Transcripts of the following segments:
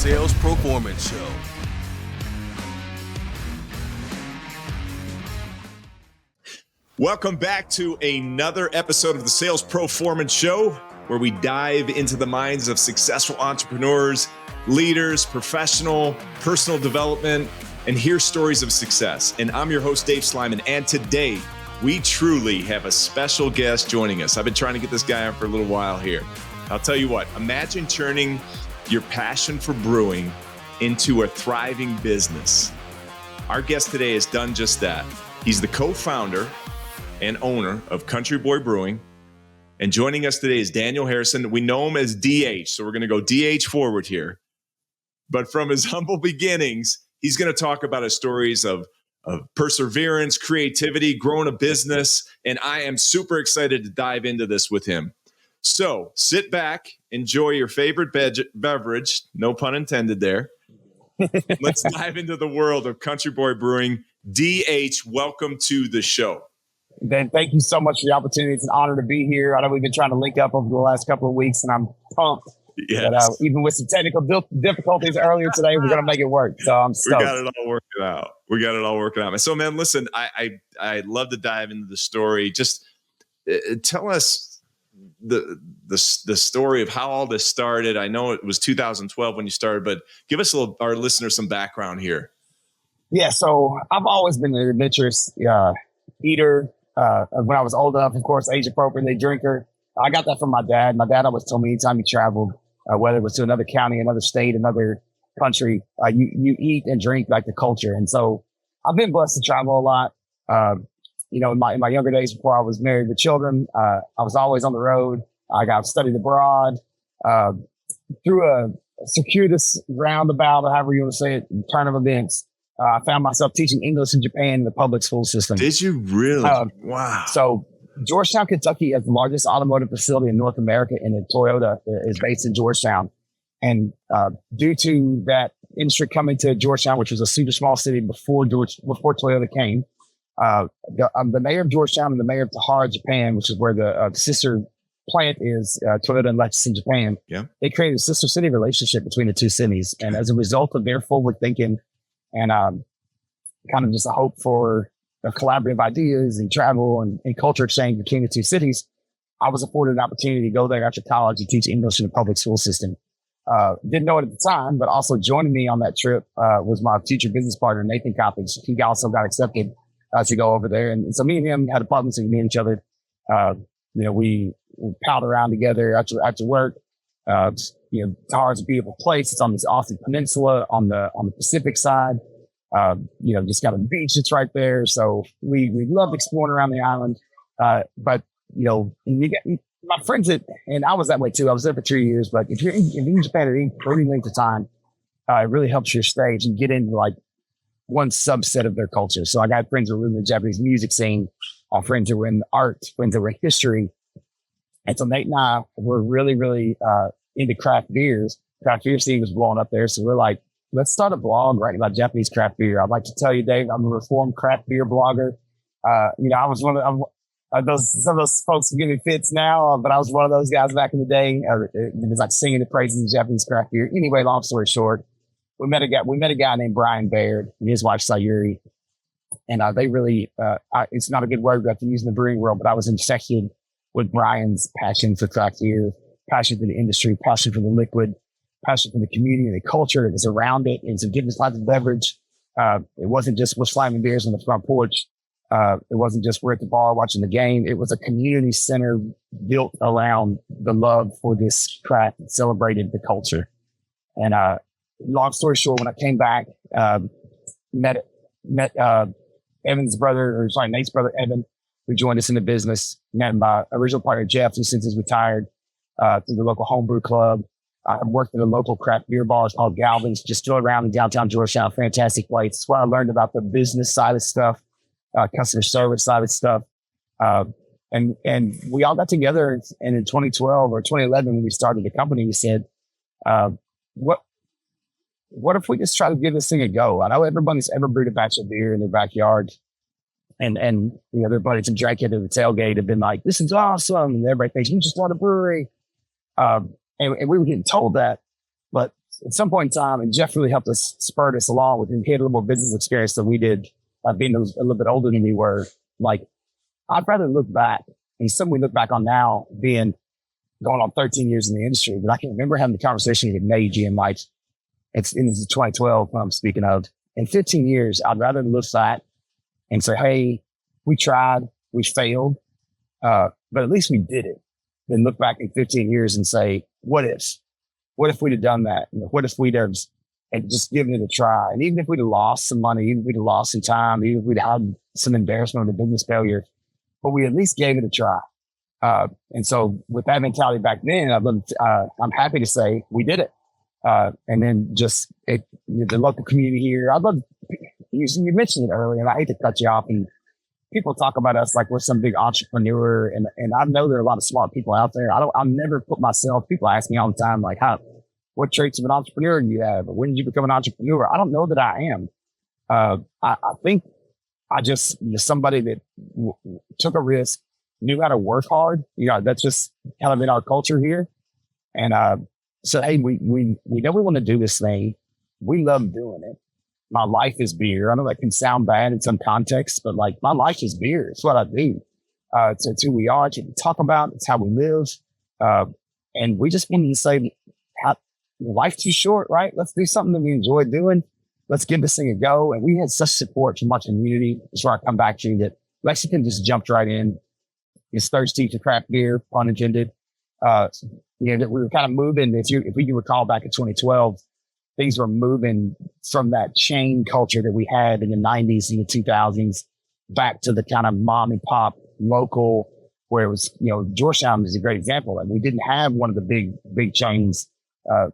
Sales Proformance Show. Welcome back to another episode of the Sales Proformance Show, where we dive into the minds of successful entrepreneurs, leaders, personal development, and hear stories of success. And I'm your host, Dave Sliman. And today, we truly have a special guest joining us. I've been trying to get this guy on for a little while here. I'll tell you what, imagine turning your passion for brewing into a thriving business. Our guest today has done just that. He's the co-founder and owner of Country Boy Brewing. And joining us today is Daniel Harrison. We know him as DH, so we're going to go DH forward here. But from his humble beginnings, he's going to talk about his stories of perseverance, creativity, growing a business. And I am super excited to dive into this with him. So sit back, enjoy your favorite beverage, no pun intended there. Let's dive into the world of Country Boy Brewing. DH, welcome to the show. Ben, thank you so much for the opportunity. It's an honor to be here. I know we've been trying to link up over the last couple of weeks, and I'm pumped. Yes. But, even with some technical difficulties earlier today, we're going to make it work. So I'm stoked. We got it all working out. So, man, listen, I love to dive into the story. Just tell us the story of how all this started. I know it was 2012 when you started, but give us our listeners some background here. Yeah, so I've always been an adventurous eater. When I was old enough, of course, age appropriately drinker. I got that from my dad. My dad always told me anytime he traveled, whether it was to another county, another state, another country, you eat and drink like the culture. And so I've been blessed to travel a lot. In my younger days before I was married with children, I was always on the road. I got studied abroad, through a circuitous roundabout, or however you want to say it, turn of events. I found myself teaching English in Japan in the public school system. Did you really? Wow. So Georgetown, Kentucky is the largest automotive facility in North America, and Toyota is based in Georgetown. And due to that industry coming to Georgetown, which was a super small city before Toyota came, the mayor of Georgetown and the mayor of Tahara, Japan, which is where the sister plant is, Toyota and Lexus in Japan, they created a sister city relationship between the two cities. And as a result of their forward thinking and kind of just a hope for collaborative ideas and travel and culture exchange between the two cities, I was afforded an opportunity to go there after college and teach English in the public school system. Didn't know it at the time, but also joining me on that trip was my future business partner, Nathan Coppage. He also got accepted to go over there. And so me and him had apartments and me and each other. We palled around together after work. Tahara's a beautiful place. It's on this Austin Peninsula on the Pacific side. Just got a beach that's right there. So we loved exploring around the island. But you get my friends and I was that way too. I was there for 2 years, but if you're in Japan at any length of time, it really helps your stage and get into like one subset of their culture. So I got friends who were in the Japanese music scene, friends who were in art, friends who were in history. And so Nate and I were really, really into craft beers. Craft beer scene was blowing up there. So we're like, let's start a blog writing about Japanese craft beer. I'd like to tell you, Dave, I'm a reformed craft beer blogger. I was one of some of those folks who give me fits now, but I was one of those guys back in the day. It was like singing the praises of Japanese craft beer. Anyway, long story short, we met a guy named Brian Baird and his wife Sayuri. And they really, it's not a good word we have to use in the brewing world, but I was infected with Brian's passion for craft beer, passion for the industry, passion for the liquid, passion for the community and the culture that is around it. And some different types of beverage. It wasn't just we're slamming beers on the front porch. It wasn't just we're at the bar watching the game. It was a community center built around the love for this craft and celebrated the culture. And long story short, when I came back, met Nate's brother, Evan, who joined us in the business. Met my original partner, Jeff, who since he's retired, through the local homebrew club. I worked at a local craft beer bar called Galvin's, just still around in downtown Georgetown. Fantastic place. That's where I learned about the business side of stuff, customer service side of stuff. And we all got together, and in 2012 or 2011, when we started the company, we said, what if we just try to give this thing a go? I know everybody's ever brewed a batch of beer in their backyard, and their buddies and drank it at the tailgate have been like, this is awesome. And everybody thinks, you just want a brewery. And we were getting told that, but at some point in time, and Jeff really helped us spur us along with him. He had a little more business experience than we did, being a little bit older than we were. Like, I'd rather look back, and something we look back on now being going on 13 years in the industry, but I can remember having the conversation with Meiji and Mike. It's in 2012 when I'm speaking of. In 15 years, I'd rather look back and say, hey, we tried, we failed, but at least we did it, than look back in 15 years and say, what if? What if we'd have done that? What if we'd have and just given it a try? And even if we'd have lost some money, even if we'd have lost some time, even if we'd had some embarrassment or business failure, but we at least gave it a try. And so with that mentality back then, I'm happy to say we did it. And then just the local community here. You mentioned it earlier, and I hate to cut you off. And people talk about us like we're some big entrepreneur. And I know there are a lot of smart people out there. I'll never put myself, people ask me all the time, like, what traits of an entrepreneur do you have? Or when did you become an entrepreneur? I don't know that I am. I think I just, somebody that took a risk, knew how to work hard. That's just kind of in our culture here. And, so, hey, we know we want to do this thing. We love doing it. My life is beer. I know that can sound bad in some context, but like my life is beer. It's what I do. It's who we are. It's what we talk about. It's how we live. And we just wanted to say, life's too short, right? Let's do something that we enjoy doing. Let's give this thing a go. And we had such support from our community. That's where I come back to that Lexington just jumped right in. It's thirsty to craft beer, pun intended. That we were kind of moving. If we can recall back in 2012, things were moving from that chain culture that we had in the 90s and the 2000s back to the kind of mom and pop local, where it was, Georgetown is a great example. And we didn't have one of the big chains,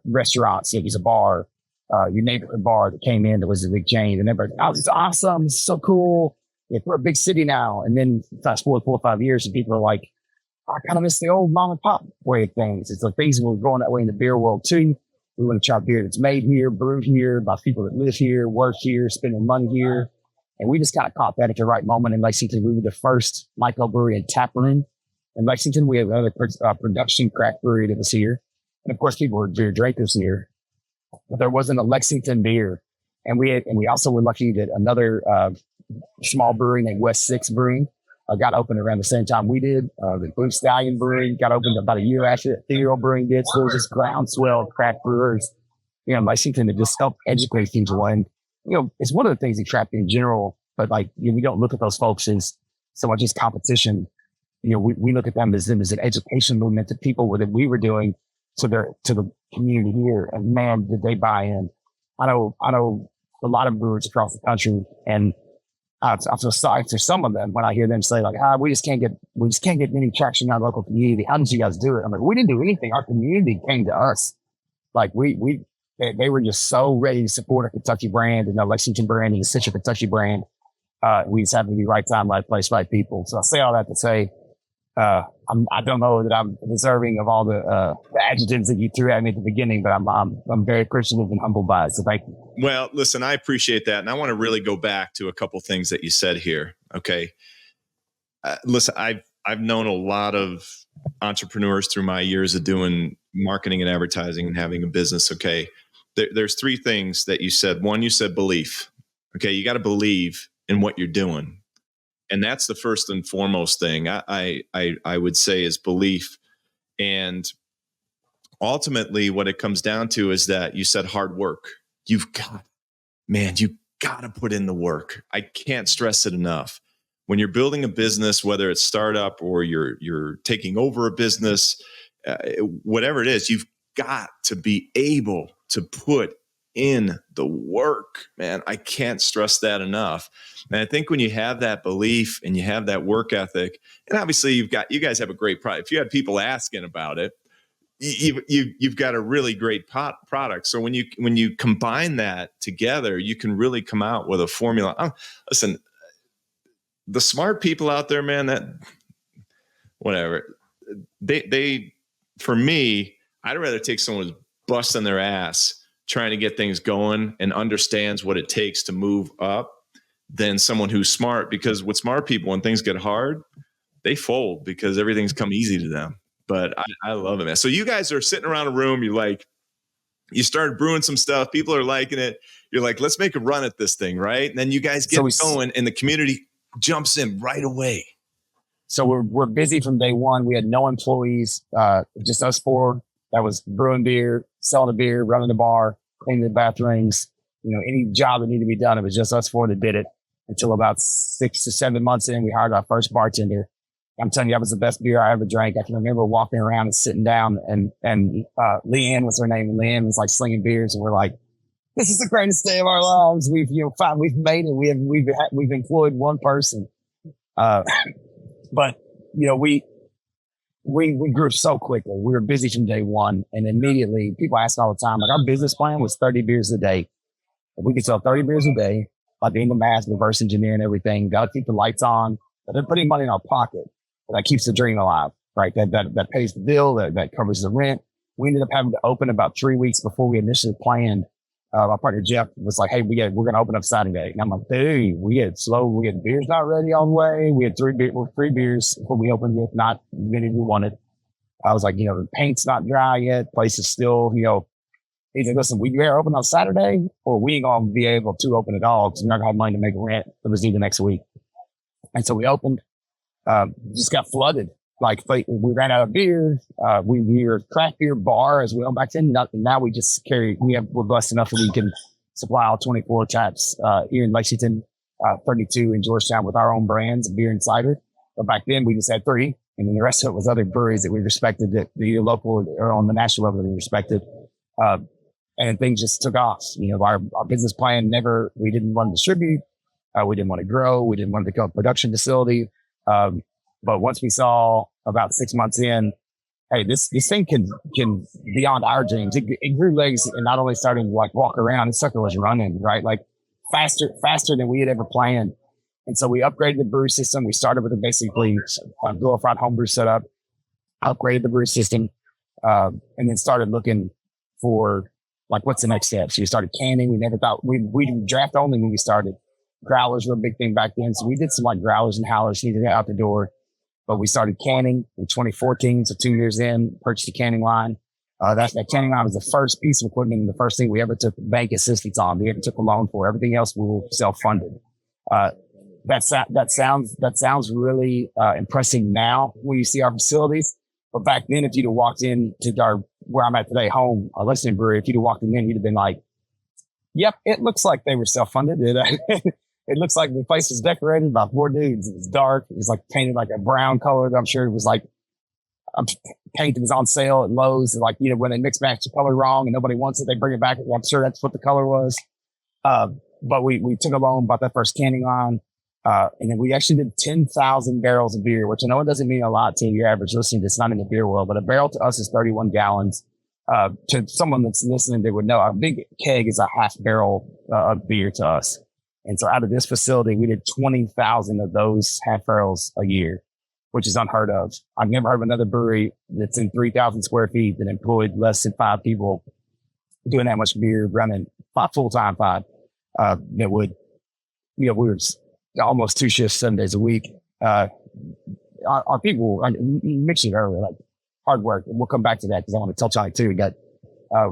restaurants. It was a bar, your neighborhood bar that came in that was a big chain. And everybody, oh, it's awesome. It's so cool. We're a big city now. And then fast forward 4 or 5 years and people are like, I kind of miss the old mom and pop way of things. It's like things were going that way in the beer world too. We want to try beer that's made here, brewed here by people that live here, work here, spending money here. And we just kind of caught that at the right moment in Lexington. We were the first microbrewery and tap room in Lexington. We have another production craft brewery that was here. And of course, people were beer drinkers here, but there wasn't a Lexington beer. And we also were lucky that another small brewery named West Six Brewing got opened around the same time we did. The Blue Stallion Brewing got opened about a year after that Theodore Brewing did. So there was this groundswell of craft brewers, in Lexington to just help educate people. And, it's one of the things that craft in general, but we don't look at those folks as so much as competition. We look at them as an education movement to people that we were doing to the community here. And man, did they buy in. I know a lot of brewers across the country, and I feel sorry for some of them when I hear them say like, we just can't get any traction in our local community. How did you guys do it? I'm like, we didn't do anything. Our community came to us. Like they were just so ready to support a Kentucky brand and a Lexington brand and a Central Kentucky brand. We just happened to be right time, right place, right people. So I say all that to say, I don't know that I'm deserving of all the adjectives that you threw at me at the beginning, but I'm very appreciative and humbled by it. So thank you. Well, listen, I appreciate that. And I want to really go back to a couple things that you said here. Okay. Listen, I've known a lot of entrepreneurs through my years of doing marketing and advertising and having a business. Okay. There's 3 things that you said. One, you said belief. Okay. You got to believe in what you're doing. And that's the first and foremost thing I would say is belief. And ultimately what it comes down to is that you said hard work. You got to put in the work. I can't stress it enough. When you're building a business, whether it's startup or you're taking over a business, whatever it is, you've got to be able to put in the work, man. I can't stress that enough. And I think when you have that belief and you have that work ethic, and obviously you guys have a great product. If you had people asking about it, you've got a really great product. So when you combine that together, you can really come out with a formula. Listen, the smart people out there, man, that whatever they for me, I'd rather take someone who's busting their ass trying to get things going and understands what it takes to move up than someone who's smart, because with smart people, when things get hard, they fold because everything's come easy to them. But I love it, man. So you guys are sitting around a room. You're like, You started brewing some stuff. People are liking it. You're like, let's make a run at this thing, right? And then you guys get going and the community jumps in right away. So we're busy from day one. We had no employees, just us four. That was brewing beer, selling the beer, running the bar, cleaning the bathrooms. Any job that needed to be done, it was just us four that did it. Until about 6 to 7 months in, we hired our first bartender. I'm telling you, that was the best beer I ever drank. I can remember walking around and sitting down, and Leanne was her name, and Leanne was like slinging beers, and we're like, "This is the greatest day of our lives. We've made it. We've employed one person." But we grew so quickly. We were busy from day one, and immediately people ask all the time, like, our business plan was 30 beers a day. If we could sell 30 beers a day, like the math, reverse engineering, everything, got to keep the lights on, but they're putting money in our pocket. That keeps the dream alive, right? That pays the bill, that covers the rent. We ended up having to open about 3 weeks before we initially planned. My partner Jeff was like, "Hey, we're going to open up Saturday." And I'm like, "Dude, we had beers not ready on the way. We had three beers before we opened, if not many we wanted." I was like, the paint's not dry yet. Place is still, either listen, we better open on Saturday, or we ain't going to be able to open at all because we're not going to have money to make rent. It was due the next week. And so we opened. Just got flooded. Like, we ran out of beer. We were a craft beer bar as well back then. Now we just we're blessed enough that we can supply all 24 taps here in Lexington, 32 in Georgetown with our own brands of beer and cider. But back then we just had 3, and then the rest of it was other breweries that we respected, that either local or on the national level that we respected. And things just took off. Our business plan we didn't want to distribute. We didn't want to grow. We didn't want to become a production facility. But once we saw about 6 months in, hey, this thing can beyond our dreams. It grew legs, and not only starting to like walk around, the sucker was running, right? Like faster than we had ever planned. And so we upgraded the brew system. We started with basically a glorified homebrew setup, upgraded the brew system, and then started looking for like, what's the next step? So we started canning. We never thought we draft only when we started. Growlers were a big thing back then. So we did some like growlers and howlers, needed to get out the door. But we started canning in 2014. So 2 years in, purchased a canning line. That canning line was the first piece of equipment and the first thing we ever took bank assistance on. We ever took a loan for. Everything else we were self-funded. That sounds really impressive now when you see our facilities. But back then, if you'd have walked in to where I'm at today, home, our Lexington brewery, if you'd have walked in, you'd have been like, "Yep, it looks like they were self-funded." It looks like the place was decorated by 4 dudes. It was dark. It was like painted like a brown color. I'm sure it was like paint that was on sale at Lowe's. Like, when they mix match the color wrong and nobody wants it, they bring it back. I'm sure that's what the color was. But we took a loan, bought that first canning line. And then we actually did 10,000 barrels of beer, which I know it doesn't mean a lot to your average listener that's not in the beer world, but a barrel to us is 31 gallons. To someone that's listening, they would know a big keg is a half barrel of beer to us. And so out of this facility, we did 20,000 of those half barrels a year, which is unheard of. I've never heard of another brewery that's in 3,000 square feet that employed less than 5 people doing that much beer, running full-time 5. That would, we were almost 2 shifts, 7 days a week. Our people, you mentioned earlier, like hard work. And we'll come back to that because I want to touch on it too.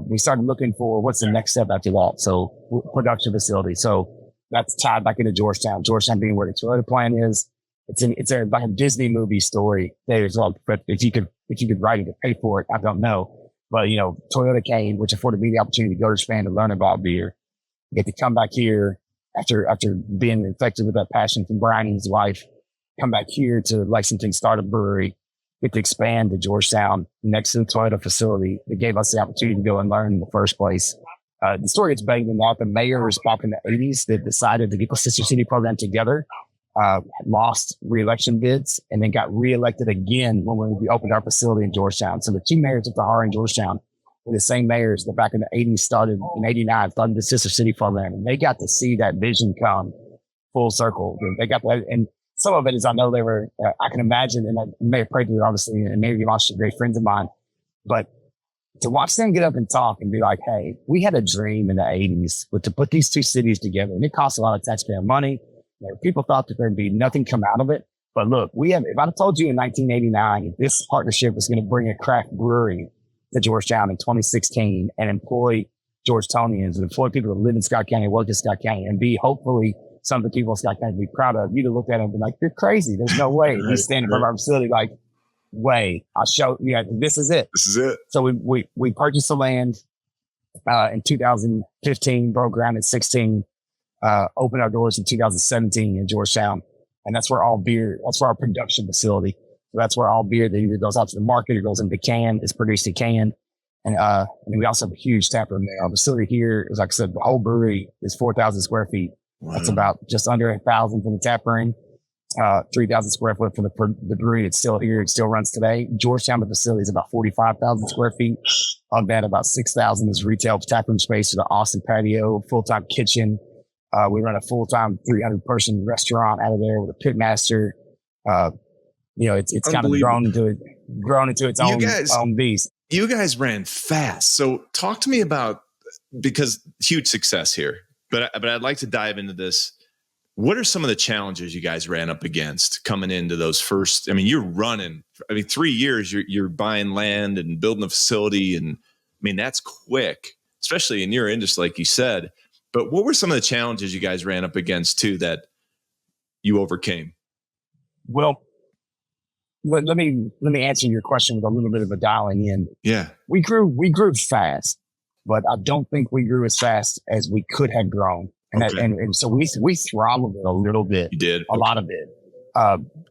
We started looking for what's the next step after that. So production facility. So that's tied back into Georgetown. Georgetown being where the Toyota plant is. It's like a Disney movie story. There's but if you could write it and pay for it, I don't know. But Toyota came, which afforded me the opportunity to go to Japan to learn about beer. Get to come back here after being infected with that passion from Brian and his wife. Come back here to Lexington, start a brewery. Get to expand to Georgetown next to the Toyota facility that gave us the opportunity to go and learn in the first place. The story gets bigger than that. The mayors back in the 80s that decided to get the Sister City program together, lost re-election bids, and then got re-elected again when we opened our facility in Georgetown. So the 2 mayors at the R in Georgetown were the same mayors that back in the 80s started in 89, started the Sister City program. And they got to see that vision come full circle. They got that. And some of it is, I know they were, I can imagine, and I may have prayed to it, obviously, and maybe lost great friends of mine, but to watch them get up and talk and be like, "Hey, we had a dream in the 80s, but to put these 2 cities together, and it cost a lot of taxpayer money. People thought that there'd be nothing come out of it. But look, if I'd have told you in 1989, this partnership was going to bring a craft brewery to Georgetown in 2016 and employ Georgetonians and employ people who live in Scott County, work in Scott County, and be hopefully some of the people in Scott County to be proud of. You'd have looked at them and been like, you're crazy. There's no way. And he's standing in front of our facility like, way. I'll show you. This is it. This is it. So we purchased the land in 2015, broke ground in 16, opened our doors in 2017 in Georgetown. And that's where that's where our production facility. So that's where all beer that either goes out to the market or goes into can, is produced in can. And we also have a huge tap room there. Our facility here is, like I said, the whole brewery is 4,000 square feet. Wow. That's about just under 1,000 for the tap room. 3,000 square foot for the brewery. It's still here. It still runs today. Georgetown, the facility is about 45,000 square feet. Of that, about 6,000 is retail tap room space, with an awesome patio, full-time kitchen. We run a full-time 300-person restaurant out of there with a pit master. It's kind of grown into its own beast. You guys ran fast. So talk to me about, because huge success here, but I'd like to dive into this. What are some of the challenges you guys ran up against coming into those first? I mean, you're running. 3 years. You're buying land and building a facility, and I mean that's quick, especially in your industry, like you said. But what were some of the challenges you guys ran up against too that you overcame? Well, let me answer your question with a little bit of a dialing in. Yeah, we grew fast, but I don't think we grew as fast as we could have grown. And so we throttled it a little bit. You did? A lot of it.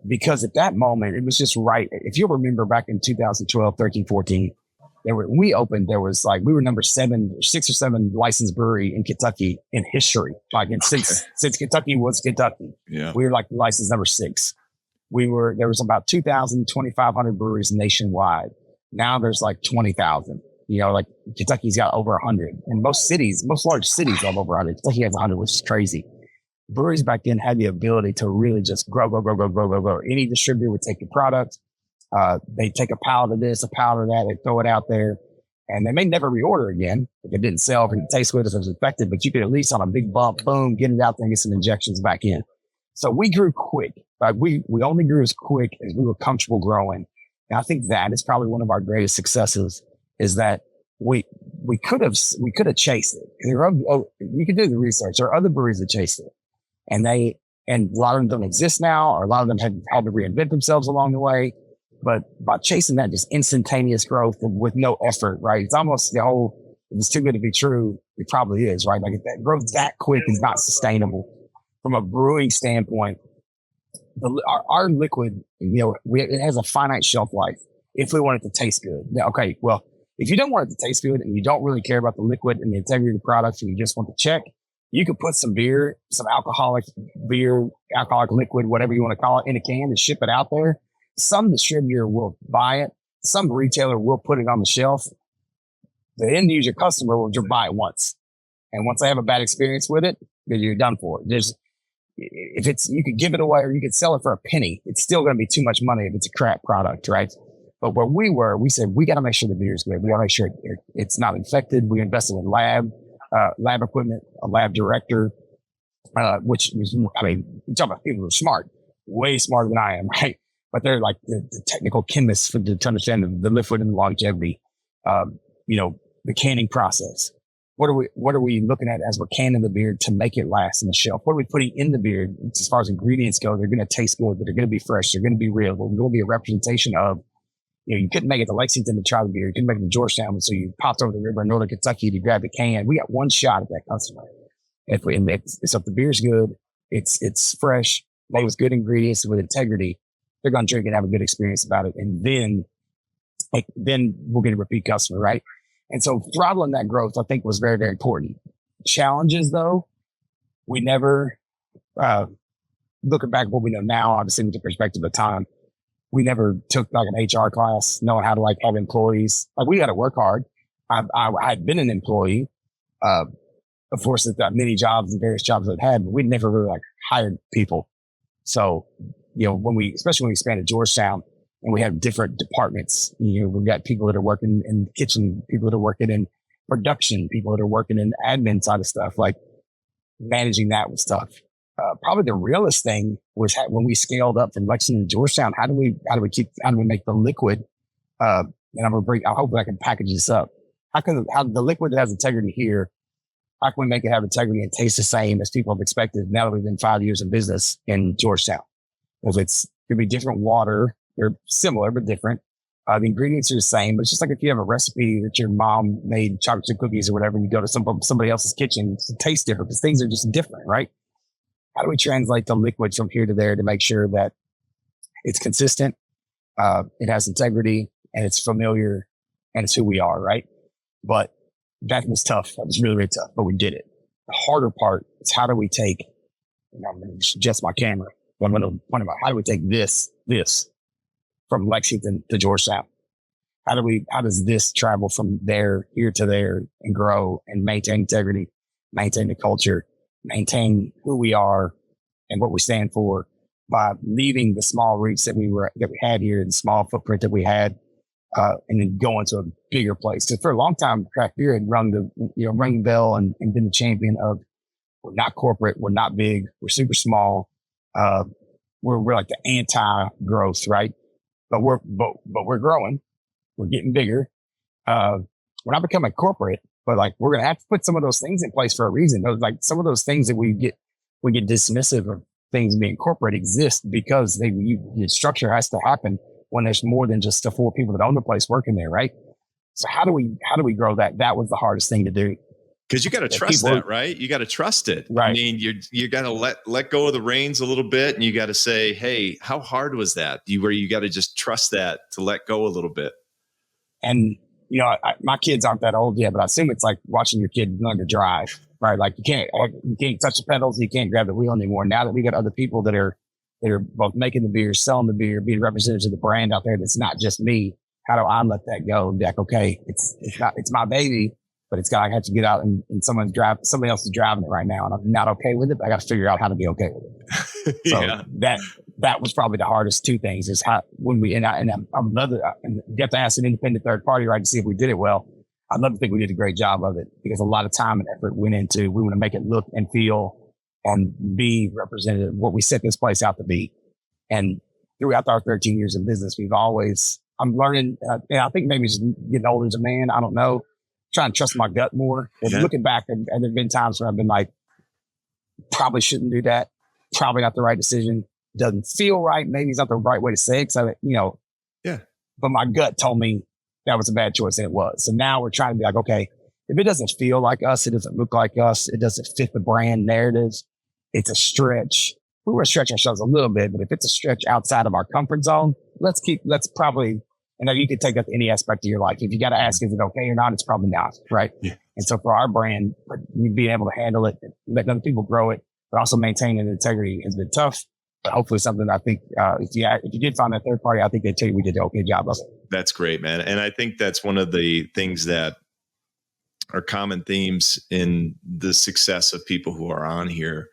Because at that moment, it was just right. If you remember back in 2012, 13, 14, we were number 6 or 7 licensed brewery in Kentucky in history. Since Kentucky was Kentucky. Yeah. We were like license number 6. There was about 2,000, 2,500 breweries nationwide. Now there's like 20,000. Like Kentucky's got over 100, and most large cities have over 100. Kentucky has 100, which is crazy. Breweries back then had the ability to really just grow. Any distributor would take your product. They take a pallet of this, a pallet of that, they throw it out there, and they may never reorder again if it didn't sell, if it didn't taste good, if it was infected, but you could at least on a big bump, boom, get it out there and get some injections back in. So we grew quick. Like we only grew as quick as we were comfortable growing. And I think that is probably one of our greatest successes, is that we could have chased it. You could do the research. There are other breweries that chased it, and a lot of them don't exist now, or a lot of them had to reinvent themselves along the way. But by chasing that just instantaneous growth with no effort, right? It's almost the whole, if it's too good to be true, it probably is, right? Like if that growth that quick is not sustainable. From a brewing standpoint, our liquid, it has a finite shelf life if we want it to taste good. Now, okay, well, if you don't want it to taste good and you don't really care about the liquid and the integrity of the products and you just want to check, you could put some beer, some alcoholic liquid, whatever you want to call it, in a can and ship it out there. Some distributor will buy it. Some retailer will put it on the shelf. The end user customer will just buy it once. And once they have a bad experience with it, then you're done for. You could give it away or you could sell it for a penny. It's still going to be too much money if it's a crap product, right? But where we said, we got to make sure the beer is good. We got to make sure it's not infected. We invested in lab equipment, a lab director, which was, you talk about people who are smart, way smarter than I am, right? But they're like the technical chemists to understand the liquid and the longevity, the canning process. What are we looking at as we're canning the beer to make it last on the shelf? What are we putting in the beer as far as ingredients go? They're going to taste good. They're going to be fresh. They're going to be real. They're going to be a representation of, you couldn't make it to Lexington to try the beer. You couldn't make it to Georgetown. So you popped over the river in Northern Kentucky to grab the can. We got one shot at that customer. If the beer's good, it's fresh, made with good ingredients with integrity, they're going to drink and have a good experience about it. And then we'll get a repeat customer, right? And so throttling that growth, I think, was very, very important. Challenges, though, we never, looking back at what we know now, obviously with the perspective of time, we never took like an HR class, knowing how to like have employees. Like we got to work hard. I had been an employee. Of course, I've got many jobs and various jobs I've had, but we never really like hired people. So, especially when we expanded Georgetown and we have different departments, we've got people that are working in the kitchen, people that are working in production, people that are working in the admin side of stuff, like managing that was tough. Probably the realest thing was when we scaled up from Lexington to Georgetown. How do we make the liquid and I hope I can package this up. How the liquid that has integrity here, how can we make it have integrity and taste the same as people have expected now that we've been 5 years in business in Georgetown? Because it could be different water. They're similar, but different. The ingredients are the same, but it's just like if you have a recipe that your mom made chocolate chip cookies or whatever, and you go to somebody else's kitchen, it tastes different because things are just different, right? How do we translate the liquid from here to there to make sure that it's consistent, it has integrity, and it's familiar, and it's who we are, right? But that was tough. That was really, really tough, but we did it. The harder part is how do we take, I'm going to adjust my camera, but I'm going to point about how do we take this from Lexington to Georgetown? How does this travel from there, here to there and grow and maintain integrity, maintain the culture, maintain who we are and what we stand for by leaving the small reach that we had here, the small footprint that we had, and then going to a bigger place. Because for a long time, craft beer had rung the bell and been the champion of, we're not corporate, we're not big, we're super small, we're like the anti-growth, right? But we're growing, we're getting bigger. We're not becoming corporate, but like we're gonna have to put some of those things in place for a reason. Like some of those things that we get dismissive of things being corporate exist because the structure has to happen when there's more than just the 4 people that own the place working there, right? So how do we grow that? That was the hardest thing to do. Because you got to trust that, right? You got to trust it. Right. I mean, you got to let go of the reins a little bit, and you got to say, "Hey, how hard was that?" Where you got to just trust that to let go a little bit. And my kids aren't that old yet, but I assume it's like watching your kid learn to drive, right? Like you can't touch the pedals, you can't grab the wheel anymore. Now that we got other people that are both making the beer, selling the beer, being representatives of the brand out there, that's not just me. How do I let that go and be like, okay, it's my baby, but I have to get out and somebody else is driving it right now, and I'm not okay with it. But I got to figure out how to be okay with it. So that was probably the hardest 2 things is how when we and you have to ask an independent third party, right, to see if we did it well. I'd love to think we did a great job of it because a lot of time and effort went into. We want to make it look and feel and be representative of what we set this place out to be. And throughout our 13 years in business, I'm learning. And I think maybe just getting older as a man. I don't know. Trying to trust my gut more. And looking back, and there've been times where I've been like, probably shouldn't do that. Probably not the right decision. Doesn't feel right. Maybe it's not the right way to say it. So, but my gut told me that was a bad choice, and it was. So now we're trying to be like, okay, if it doesn't feel like us, it doesn't look like us, it doesn't fit the brand narratives, it's a stretch. We want to stretch ourselves a little bit, but if it's a stretch outside of our comfort zone, let's probably, and you can take that to any aspect of your life. If you got to ask, is it okay or not? It's probably not, right? Yeah. And so for our brand, being able to handle it, let other people grow it, but also maintaining integrity has been tough. But hopefully something I think, if you did find that third party, I think they'd tell you we did an okay job of it. That's great, man. And I think that's one of the things that are common themes in the success of people who are on here.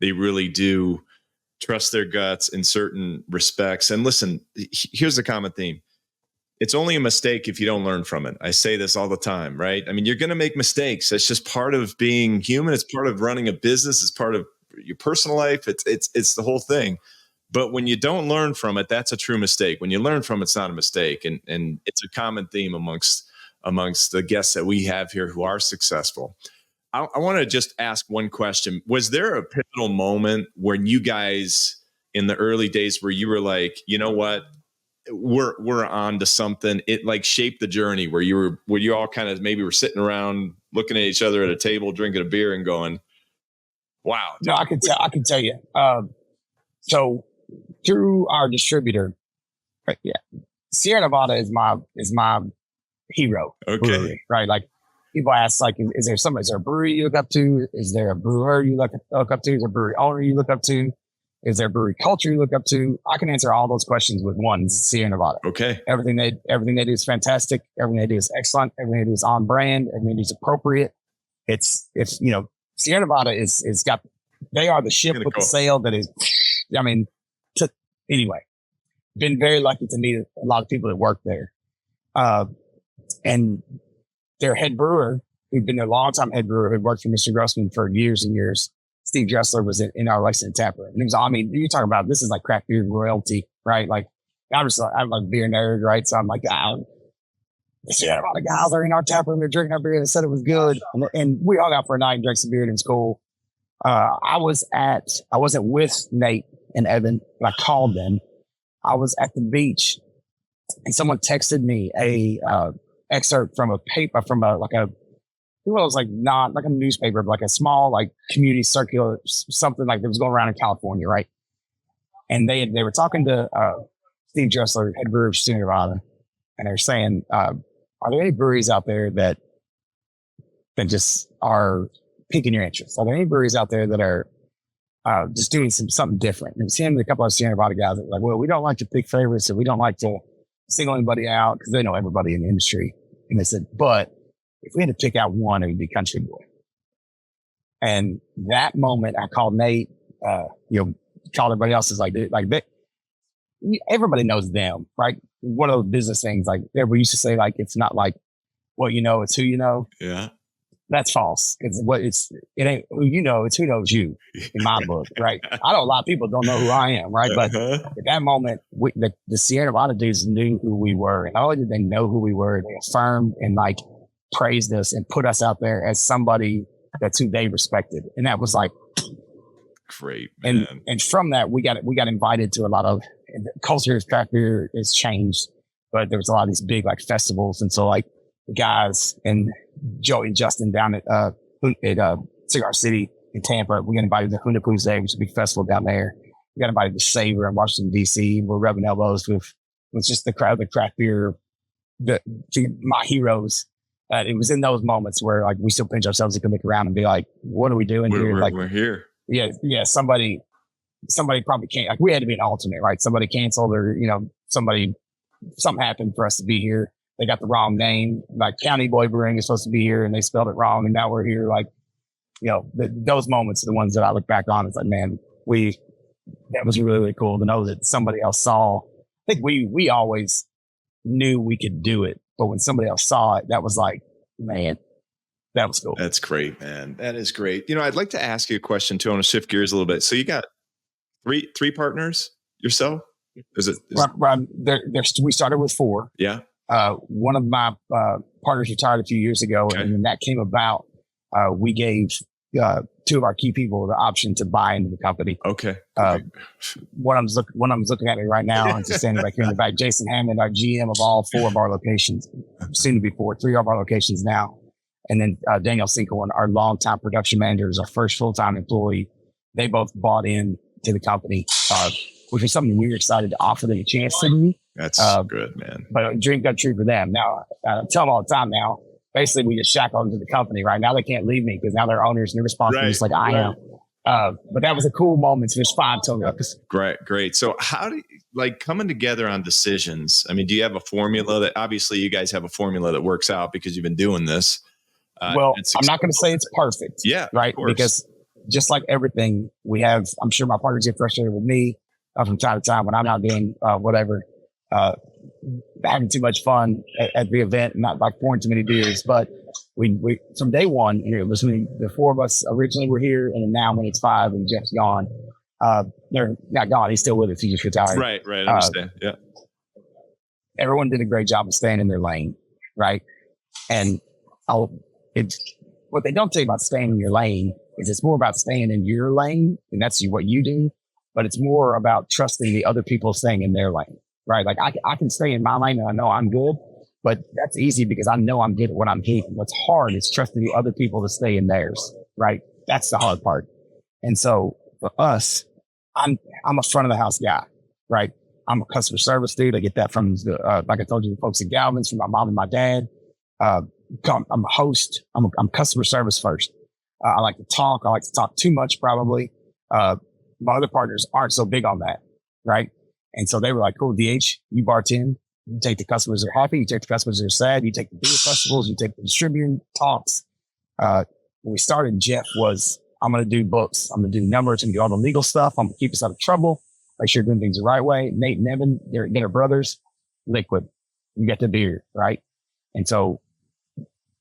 They really do trust their guts in certain respects. And listen, here's the common theme. It's only a mistake if you don't learn from it. I say this all the time, right? I mean, you're going to make mistakes. That's just part of being human. It's part of running a business. It's part of your personal life. It's the whole thing. But when you don't learn from it, that's a true mistake. When you learn from it, it's not a mistake. And it's a common theme amongst the guests that we have here who are successful. I want to just ask one question. Was there a pivotal moment when you guys in the early days where you were like, you know what, we're on to something? It like shaped the journey where you all kind of maybe were sitting around looking at each other at a table, drinking a beer and going, wow. No, I can tell you. So through our distributor, Sierra Nevada is my hero. Okay. Brewery, right? Like people ask, like, is there a brewery you look up to? Is there a brewer you look up to? Is there a brewery owner you look up to? Is there a brewery culture you look up to? I can answer all those questions with one. Sierra Nevada. Okay. Everything they do is fantastic. Everything they do is excellent. Everything they do is on brand. Everything they do is appropriate. It's Sierra Nevada they are the ship with the sail that is, anyway, been very lucky to meet a lot of people that work there. And their head brewer, who'd been their longtime head brewer, who had worked for Mr. Grossman for years and years, Steve Dressler, was in our Lexington tap room. And it was, you're talking about, this is like craft beer royalty, right? Like, I'm like a beer nerd, right? So I'm like, the Sierra Nevada guys are in our tap room. They're drinking our beer. They said it was good. And we hung out for a night and drank some beer. And it was cool. I wasn't with Nate and Evan, but I called them. I was at the beach and someone texted me a excerpt from a paper, it was like not like a newspaper, but like a small like community circular, something like that was going around in California, right? And they were talking to Steve Dressler, head brewer of Sierra Nevada, and they're saying, "Are there any breweries out there that just are piquing your interest? Are there any breweries out there that are just doing something different?" And it was him and a couple of Sierra Nevada guys that were like, "Well, we don't like to pick favorites, and we don't like to single anybody out because they know everybody in the industry." And they said, "But if we had to pick out one, it would be Country Boy." And that moment, I called Nate, called everybody else. Is like everybody knows them, right? One of those business things, like we used to say, like, it's not like what you know, it's who you know. Yeah. That's false. It ain't who you know, it's who knows you in my book, right? I know a lot of people don't know who I am, right? But at that moment, the Sierra Nevada dudes knew who we were. And not only did they know who we were, they affirmed and like praised us and put us out there as somebody that's who they respected. And that was like great, man. And from that, we got invited to a lot of culture. Craft beer has changed, but there was a lot of these big like festivals. And so like the guys and Joey and Justin down at Cigar City in Tampa, we got invited to Hunapoo's, which is a big festival down there. We got invited to Savor in Washington, D.C. We're rubbing elbows with just the craft beer, my heroes. It was in those moments where like we still pinch ourselves and can look around and be like, what are we doing here? We're here. Yeah. Somebody probably can't, like we had to be an alternate, right? Somebody canceled or, something happened for us to be here. They got the wrong name. Like Country Boy Brewing is supposed to be here and they spelled it wrong. And now we're here. Like, those moments are the ones that I look back on. It's like, man, that was really, really cool to know that somebody else saw. I think we always knew we could do it. But when somebody else saw it, that was like, man, that was cool. That's great, man. That is great. I'd like to ask you a question too. I want to shift gears a little bit. So you got three partners yourself? We started with 4. Yeah. One of my partners retired a few years ago, okay. And when that came about, we gave 2 of our key people the option to buy into the company. Okay. One of them's looking at me right now. He's standing back here in the back. Jason Hammond, our GM of all 4 of our locations, soon to be 4, 3 of our locations now. And then Daniel Sinkelman, our longtime production manager, is our first full-time employee. They both bought in to the company, which was something we were excited to offer them a chance to do. That's good, man. But a dream got true for them. Now, I tell them all the time now, basically we just shackled them to the company, right? Now they can't leave me because now they're owners and they're responsible just like I am. But that was a cool moment. So it's fine. Great. So how do you, coming together on decisions? I mean, do you have a formula that obviously you guys have a formula that works out because you've been doing this? Well, I'm not going to say it's perfect. Yeah. Right. Because just like everything we have, I'm sure my partners get frustrated with me from time to time when I'm not doing whatever, having too much fun at the event, not like pouring too many beers. But we from day one, it was when the 4 of us originally were here, and then now when it's 5 and Jeff's gone, they're not gone. He's still with us. He just retired. Right. I understand. Yeah. Everyone did a great job of staying in their lane, right? And what they don't tell you about staying in your lane is it's more about staying in your lane, and that's what you do. But it's more about trusting the other people staying in their lane, right? Like I can stay in my lane and I know I'm good, but that's easy because I know I'm good at what I'm doing. What's hard is trusting the other people to stay in theirs, right? That's the hard part. And so for us, I'm a front of the house guy, right? I'm a customer service dude. I get that from like I told you, the folks at Galvin's, from my mom and my dad. I'm a host. I'm customer service first. I like to talk. I like to talk too much, probably. My other partners aren't so big on that, right? And so they were like, cool, DH, you bartend. You take the customers that are happy. You take the customers that are sad. You take the beer festivals. You take the distributing talks. When we started, Jeff was, I'm going to do books. I'm going to do numbers and do all the legal stuff. I'm going to keep us out of trouble. Make sure you're doing things the right way. Nate and Evan, they're brothers. Liquid. You get the beer, right? And so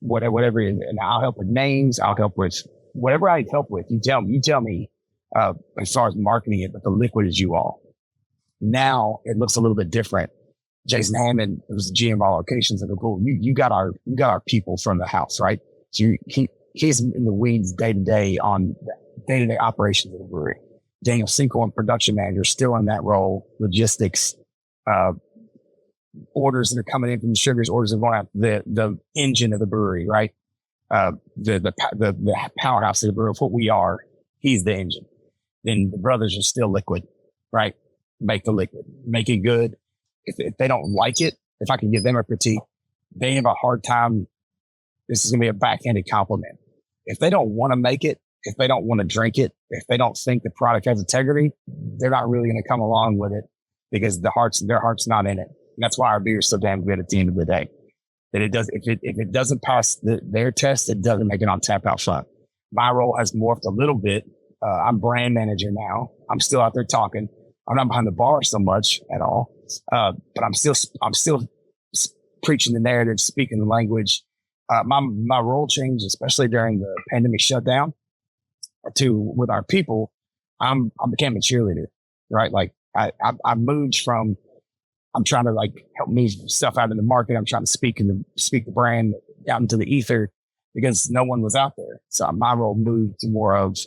whatever, and I'll help with names. I'll help with whatever I help with. You tell me, as far as marketing it, but the liquid is you all. Now it looks a little bit different. Jason Hammond, who was the GM of all locations, I go, cool, you got our people from the house, right? So he's in the weeds day to day on day-to-day operations of the brewery. Daniel Cinco, production manager, still in that role, logistics, orders that are coming in from distributors, orders that are going out, the engine of the brewery, right? The powerhouse of the brewery, what we are, he's the engine. Then the brothers are still liquid, right? Make the liquid, make it good. If they don't like it, if I can give them a critique, they have a hard time. This is going to be a backhanded compliment. If they don't want to make it, if they don't want to drink it, if they don't think the product has integrity, they're not really going to come along with it because their heart's not in it. And that's why our beer is so damn good at the end of the day. That it does, if it doesn't pass their test, it doesn't make it on tap out front. My role has morphed a little bit. I'm brand manager now. I'm still out there talking. I'm not behind the bar so much at all. But I'm still preaching the narrative, speaking the language. My role changed, especially during the pandemic shutdown, with our people. I became a cheerleader, right? Like I moved from, I'm trying to like help me stuff out in the market. I'm trying to speak the brand out into the ether because no one was out there. So my role moved to more of,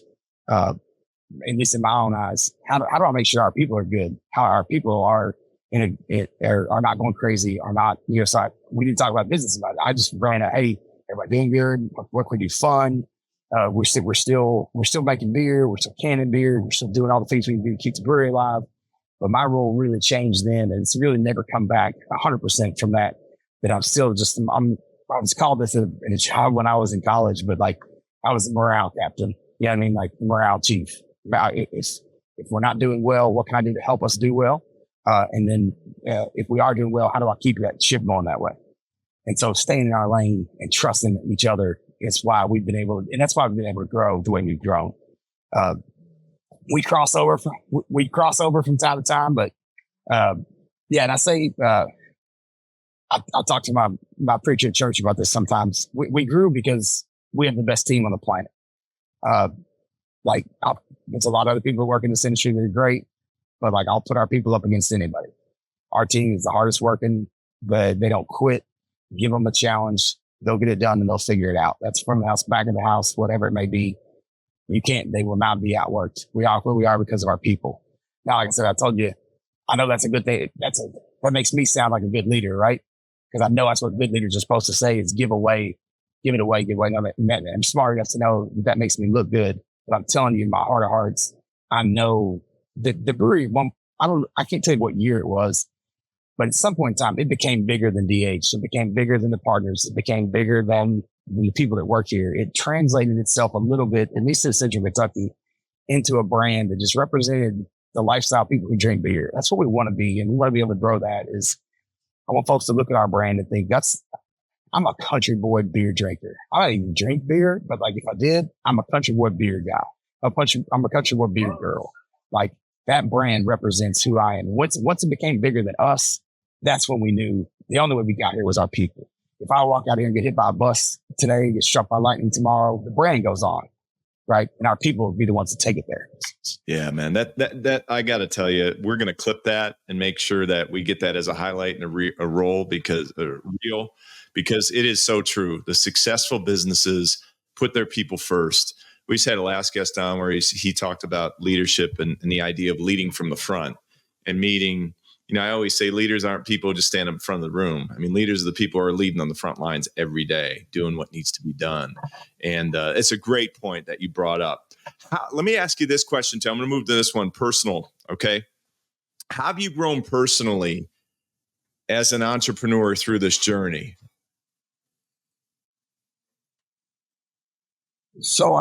at least in my own eyes, how do I make sure our people are good? How our people are are not going crazy, are not, so we didn't talk about business about it. I just ran hey, everybody doing good. What can we do fun? We're still making beer. We're still canning beer. We're still doing all the things we can do to keep the brewery alive. But my role really changed then, and it's really never come back 100% from that. That I'm still just, I was called this in a job when I was in college, but like I was a morale captain. Yeah, I mean, like morale chief. If we're not doing well, what can I do to help us do well? And then if we are doing well, how do I keep that ship going that way? And so staying in our lane and trusting each other is why we've been able to, and that's why we've been able to grow the way we've grown. We cross over from time to time, but and I say I talk to my preacher at church about this sometimes. We grew because we have the best team on the planet. There's a lot of other people who work in this industry that are great, but like I'll put our people up against anybody. Our team is the hardest working, but they don't quit. Give them a challenge, they'll get it done and they'll figure it out. That's from the house, back of the house, whatever it may be. They will not be outworked. We are where we are because of our people. Now, like I said, I told you, I know that's a good thing. That makes me sound like a good leader, right? Because I know that's what good leaders are supposed to say is give it away. No, I'm smart enough to know that makes me look good. But I'm telling you, in my heart of hearts, I know that the brewery, I can't tell you what year it was, but at some point in time, it became bigger than DH. It became bigger than the partners. It became bigger than the people that work here. It translated itself a little bit, at least in Central Kentucky, into a brand that just represented the lifestyle people who drink beer. That's what we want to be. And we want to be able to grow that. I want folks to look at our brand and think I'm a country boy beer drinker. I don't even drink beer, but like if I did, I'm a country boy beer guy. I'm a country boy beer girl. Like that brand represents who I am. Once it became bigger than us, that's when we knew the only way we got here was our people. If I walk out here and get hit by a bus today, get struck by lightning tomorrow, the brand goes on, right? And our people will be the ones to take it there. Yeah, man, that I got to tell you, we're going to clip that and make sure that we get that as a highlight and a reel because it is so true. The successful businesses put their people first. We just had a last guest on where he talked about leadership and the idea of leading from the front and meeting. I always say leaders aren't people who just stand up in front of the room. I mean, leaders are the people who are leading on the front lines every day, doing what needs to be done. And it's a great point that you brought up. Let me ask you this question, too. I'm going to move to this one personal. Okay. How have you grown personally as an entrepreneur through this journey? So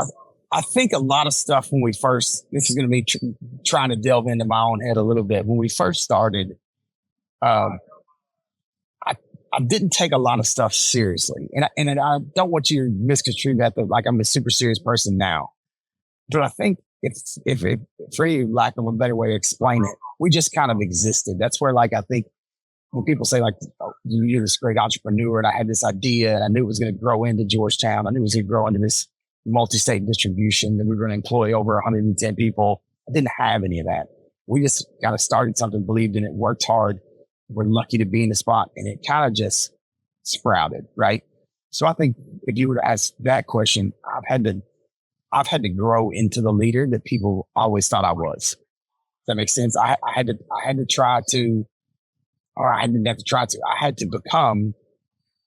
I think a lot of stuff when we first, this is going to be trying to delve into my own head a little bit. When we first started, I didn't take a lot of stuff seriously. And I don't want you to misconstrue that, like I'm a super serious person now. But I think if for you, lack of a better way to explain it, we just kind of existed. That's where like, I think when people say like, oh, you're this great entrepreneur and I had this idea and I knew it was going to grow into Georgetown. I knew it was going to grow into this multi-state distribution and we were going to employ over 110 people. I didn't have any of that. We just got started something, believed in it, worked hard. were lucky to be in the spot, and it kind of just sprouted, right? So I think if you were to ask that question, I've had to grow into the leader that people always thought I was. Does that make sense? I had to try to, or I didn't have to try to, I had to become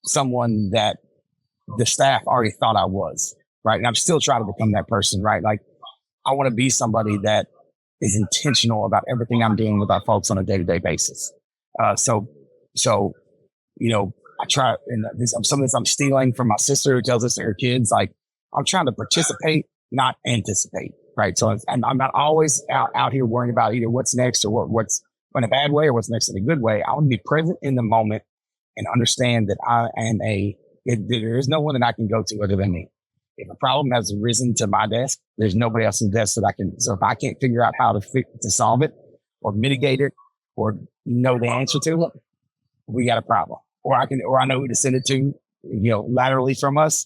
someone that the staff already thought I was, right? And I'm still trying to become that person, right? Like, I want to be somebody that is intentional about everything I'm doing with our folks on a day-to-day basis. So, you know, I try, and some of this I'm stealing from my sister who tells us to her kids, like, I'm trying to participate, not anticipate, right? So I'm not always out here worrying about either what's next or what's in a bad way or what's next in a good way. I want to be present in the moment and understand that I am there is no one that I can go to other than me. If a problem has risen to my desk, there's nobody else's desk that I can. So if I can't figure out how to solve it or mitigate it or know the answer to it, we got a problem. Or I know who to send it to, you know, laterally from us.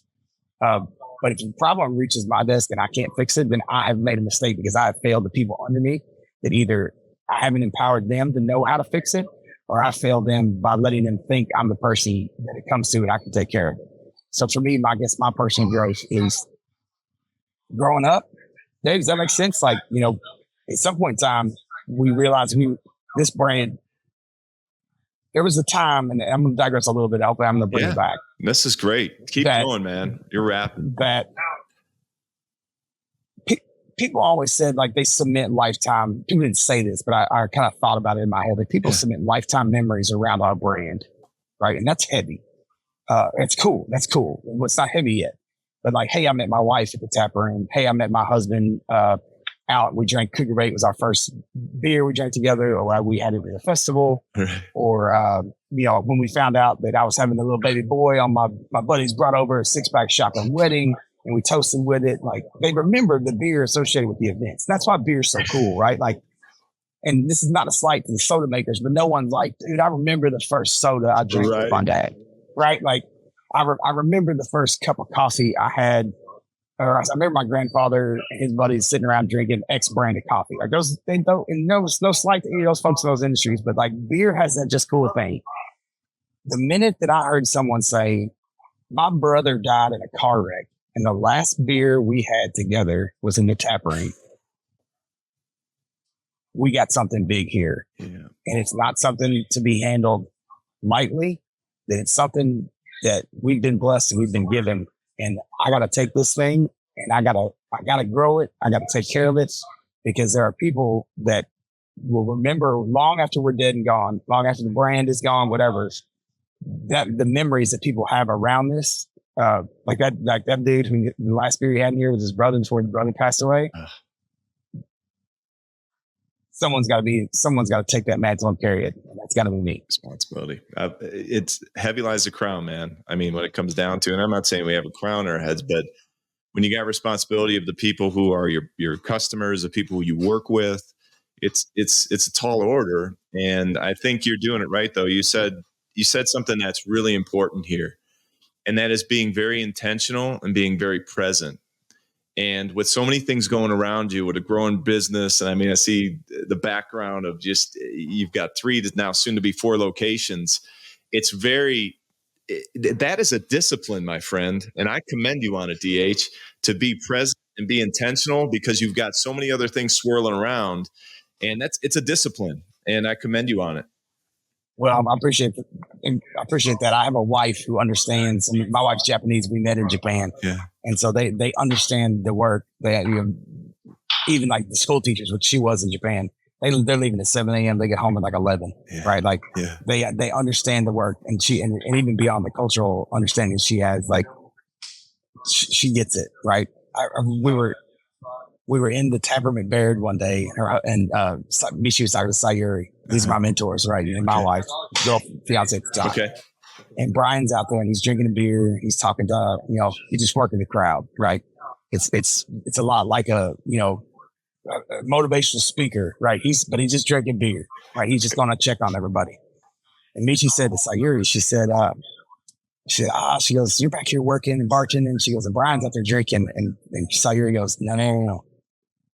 But if the problem reaches my desk and I can't fix it, then I have made a mistake because I have failed the people under me, that either I haven't empowered them to know how to fix it, or I failed them by letting them think I'm the person that it comes to and I can take care of it. So for me, I guess my personal growth is growing up. Dave, does that make sense? Like, you know, at some point in time, we realized this brand, there was a time, and I'm going to digress a little bit. Hopefully I'm going to bring it back. This is great. Keep going, man. You're rapping. That people always said, like, they cement lifetime. People didn't say this, but I kind of thought about it in my head. Like, people cement lifetime memories around our brand, right? And that's heavy. It's cool. That's cool. Well, it's not heavy yet. But like, hey, I met my wife at the tap room. Hey, I met my husband out. We drank Cougar Bait. It was our first beer we drank together, or we had it at a festival. Or, you know, when we found out that I was having a little baby boy on my buddies brought over a 6-pack shotgun wedding and we toasted with it. Like, they remembered the beer associated with the events. That's why beer's so cool, right? Like, and this is not a slight to the soda makers, but no one's like, dude, I remember the first soda I drank with my dad. Right? Like, I remember the first cup of coffee I had, or I remember my grandfather and his buddies sitting around drinking X brand of coffee. Like, no slight to any of those folks in those industries, but like, beer has that just cool thing. The minute that I heard someone say, my brother died in a car wreck and the last beer we had together was in the tap room, we got something big here. Yeah. And it's not something to be handled lightly. That it's something that we've been blessed and we've been given. And I got to take this thing and I got to grow it. I got to take care of it, because there are people that will remember long after we're dead and gone, long after the brand is gone, whatever, that the memories that people have around this, like that dude who the last beer he had in here was his brother before his brother passed away. Someone's got to take that mantle and carry it. And that's got to be me. Responsibility. It's heavy lies the crown, man. I mean, when it comes down to, and I'm not saying we have a crown on our heads, but when you got responsibility of the people who are your customers, the people who you work with, it's a tall order. And I think you're doing it right, though. You said something that's really important here, and that is being very intentional and being very present. And with so many things going around you, with a growing business, and I mean, I see the background of just, you've got 3 to now soon to be 4 locations. That is a discipline, my friend. And I commend you on it, DH, to be present and be intentional, because you've got so many other things swirling around, and it's a discipline, and I commend you on it. Well, I appreciate that. I have a wife who understands. I mean, my wife's Japanese. We met in Japan. Yeah. And so they understand the work. They, you know, even like the school teachers, which she was in Japan, they're leaving at 7 a.m. They get home at like 11, right? Like they understand the work, and and even beyond the cultural understanding she has, like she gets it, right? We were in the Tavern McBaird one day, and Michi was talking to Sayuri. These are my mentors, right? And my wife, fiance at the time. Okay. And Brian's out there and he's drinking a beer. He's talking to, he's just working the crowd, right? It's a lot like a motivational speaker, right? He's just drinking beer, right? He's just going to check on everybody. And Michi said to Sayuri, she goes, you're back here working and barking. And she goes, and Brian's out there drinking. And Sayuri goes, no.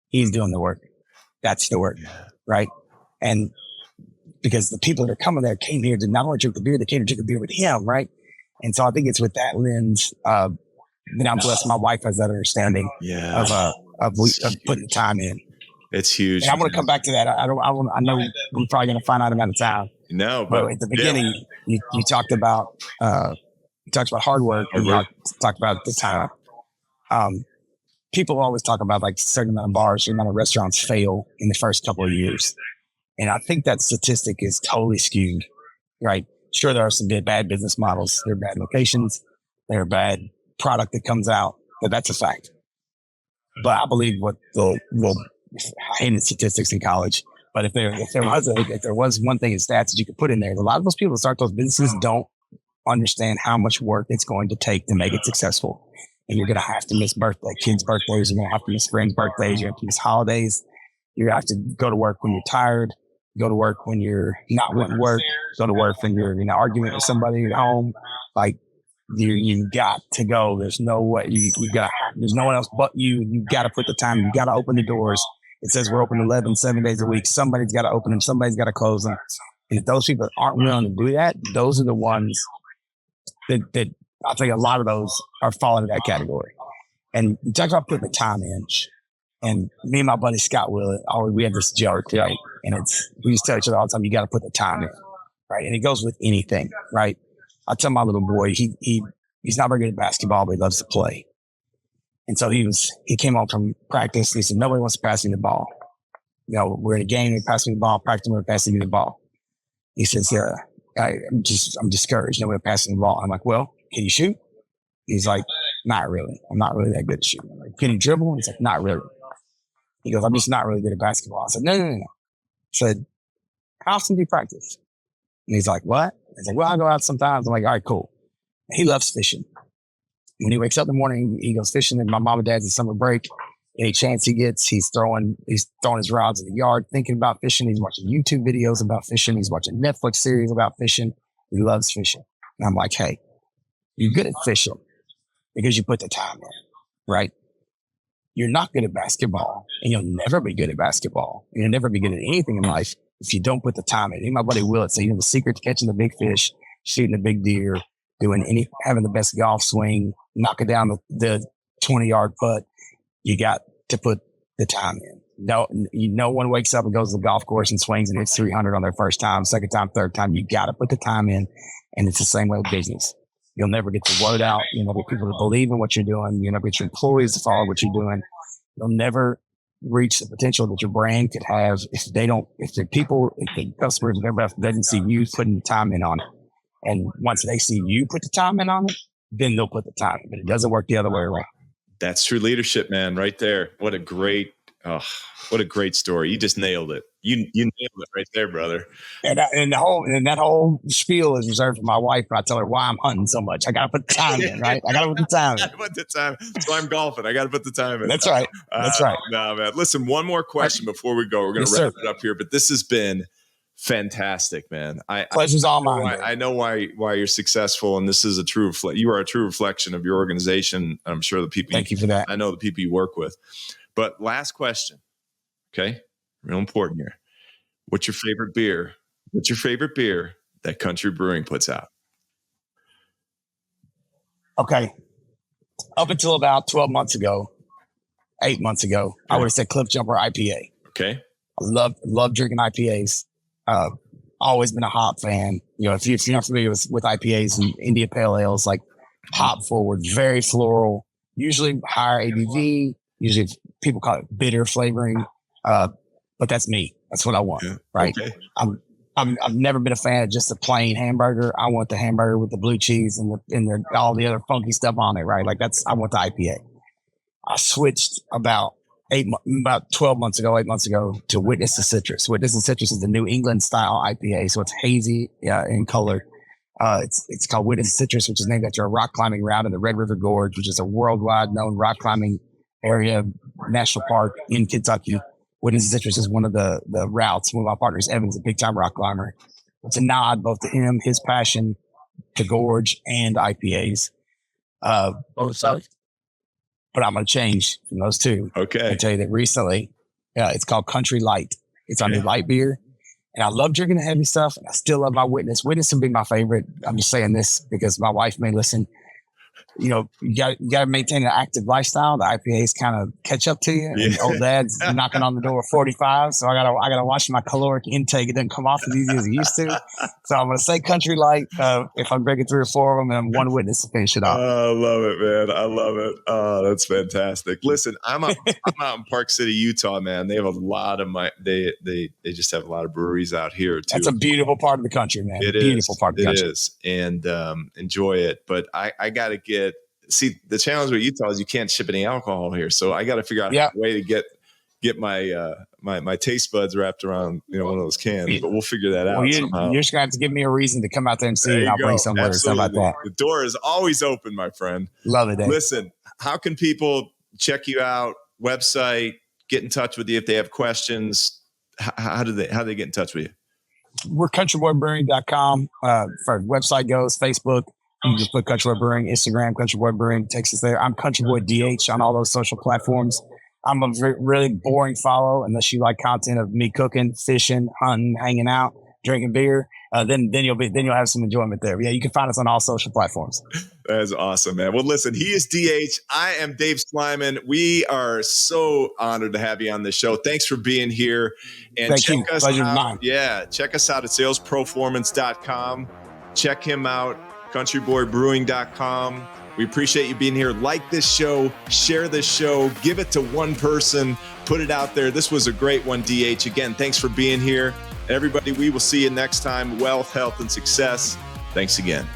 He's doing the work. That's the work, right? And because the people that are coming there came here to not only drink the beer, they came to drink the beer with him, right? And so I think it's with that lens that I'm blessed. My wife has that understanding of putting the time in. It's huge. And I want to come back to that. I know we're probably going to find out amount of time. No, but at the beginning, you talked about hard work. And you talked about the time. People always talk about like a certain amount of bars, certain amount of restaurants fail in the first couple of years. And I think that statistic is totally skewed, right? Sure, there are some bad business models. There are bad locations. There are bad product that comes out, but that's a fact. But I believe I hated statistics in college, but if there was one thing in stats that you could put in there, a lot of those people that start those businesses don't understand how much work it's going to take to make it successful. And you're going to have to miss kids' birthdays. You're going to have to miss friends' birthdays. You have to miss holidays. You're going to have to go to work when you're tired. Go to work when you're not wanting to work. Go to work when you're in an argument with somebody at home. Like you've got to go. There's no way there's no one else but you. You got to put the time. You got to open the doors. It says we're open 7 days a week. Somebody's got to open them. Somebody's got to close them. And if those people aren't willing to do that, those are the ones that I think a lot of those are falling into that category. And you talk about putting the time in. And me and my buddy Scott Willett, we have this joke, right? And we just tell each other all the time, you got to put the time in, right? And it goes with anything, right? I tell my little boy, he's not very good at basketball, but he loves to play. And so he came home from practice. And he said, nobody wants to pass me the ball. You know, we're in a game, they pass me the ball, practice, we're passing me the ball. He says, yeah, I'm discouraged. Nobody passing the ball. I'm like, well, can you shoot? He's like, not really. I'm not really that good at shooting. I'm like, can you dribble? He's like, not really. He goes, I'm just not really good at basketball. I said, no. I said, how often do you practice? And he's like, what? I said, well, I go out sometimes. I'm like, all right, cool. He loves fishing. When he wakes up in the morning, he goes fishing, and my mom and dad's in summer break. Any chance he gets, he's throwing his rods in the yard, thinking about fishing. He's watching YouTube videos about fishing. He's watching Netflix series about fishing. He loves fishing. And I'm like, hey, you're good at fishing because you put the time in, right? You're not good at basketball, and you'll never be good at basketball. You'll never be good at anything in life if you don't put the time in. I think my buddy Willett said, the secret to catching the big fish, shooting a big deer, having the best golf swing, knocking down the 20-yard putt, you got to put the time in. No one wakes up and goes to the golf course and swings and hits 300 on their first time, second time, third time. You got to put the time in, and it's the same way with business. You'll never get the word out. You'll never get people to believe in what you're doing. You'll never get your employees to follow what you're doing. You'll never reach the potential that your brand could have if the customers and everybody else doesn't see you putting the time in on it. And once they see you put the time in on it, then they'll put the time in. But it doesn't work the other way around. That's true leadership, man, right there. What a great story. You just nailed it. You nailed it right there, brother. And that whole spiel is reserved for my wife. I tell her why I'm hunting so much. I got to put the time in, right? I got to put the time in. So I'm golfing. I got to put the time in. That's right. No, man. Listen, one more question before we go. We're going to wrap it up here, but this has been fantastic, man. Pleasure's all mine. I know why you're successful, and this is you are a true reflection of your organization. I'm sure the people. Thank you for that. I know the people you work with. But last question, okay? Real important here. What's your favorite beer? What's your favorite beer that Country Brewing puts out? Okay. Up until about 8 months ago, I would have said Cliff Jumper IPA. Okay. I love drinking IPAs. Always been a hop fan. If you're not familiar with IPAs and India Pale Ales, like hop forward, very floral, usually higher ABV. Usually people call it bitter flavoring, but that's me. That's what I want, right? Okay. I've never been a fan of just a plain hamburger. I want the hamburger with the blue cheese and all the other funky stuff on it, right? I want the IPA. I switched about 8 months ago to Witness the Citrus. Witness the Citrus is the New England style IPA, so it's hazy in color. It's called Witness the Citrus, which is named after a rock climbing route in the Red River Gorge, which is a worldwide known rock climbing area, national park in Kentucky. Witness the Citrus is one of the routes. One of my partners, Evan's a big time rock climber. It's a nod both to him, his passion to gorge and IPAs. But I'm going to change from those two. Okay. I tell you that recently, it's called Country Light. It's our new light beer. And I love drinking the heavy stuff. And I still love my Witness. Witness would be my favorite. I'm just saying this because my wife may listen. You know, you got to maintain an active lifestyle. The IPAs kind of catch up to you. And old dad's knocking on the door at 45. So I gotta watch my caloric intake. It doesn't come off as easy as it used to. So I'm going to say Country Light if I'm drinking 3 or 4 of them, and I'm one Witness to finish it off. I love it, man. I love it. Oh, that's fantastic. Listen, I'm out in Park City, Utah, man. They have a lot of they just have a lot of breweries out here too. That's a beautiful part of the country, man. It beautiful is. part of the country. It is. And enjoy it. But I got to the challenge with Utah is you can't ship any alcohol here. So I got to figure out a way to get my my taste buds wrapped around, one of those cans, but we'll figure that out somehow. You're just gonna have to give me a reason to come out there and see, and I'll bring some or something like that. The door is always open, my friend. Love it, Dave. Listen, how can people check you out? Website, get in touch with you if they have questions. How do they get in touch with you? We're countryboybrewing.com. For website goes, Facebook. You just put Country Boy Brewing, Instagram, Country Boy Brewing, takes us there. I'm Country Boy DH on all those social platforms. I'm a really boring follow unless you like content of me cooking, fishing, hunting, hanging out, drinking beer. Then you'll have some enjoyment there. But yeah, you can find us on all social platforms. That's awesome, man. Well, listen, he is DH. I am Dave Sliman. We are so honored to have you on the show. Thanks for being here. And Thank you. Pleasure mine. Yeah, check us out at salesproformance.com. Check him out. countryboybrewing.com. We appreciate you being here. Like this show, share this show, give it to one person, put it out there. This was a great one, DH. Again, thanks for being here. Everybody, we will see you next time. Wealth, health, and success. Thanks again.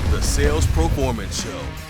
The Sales Proformance Show.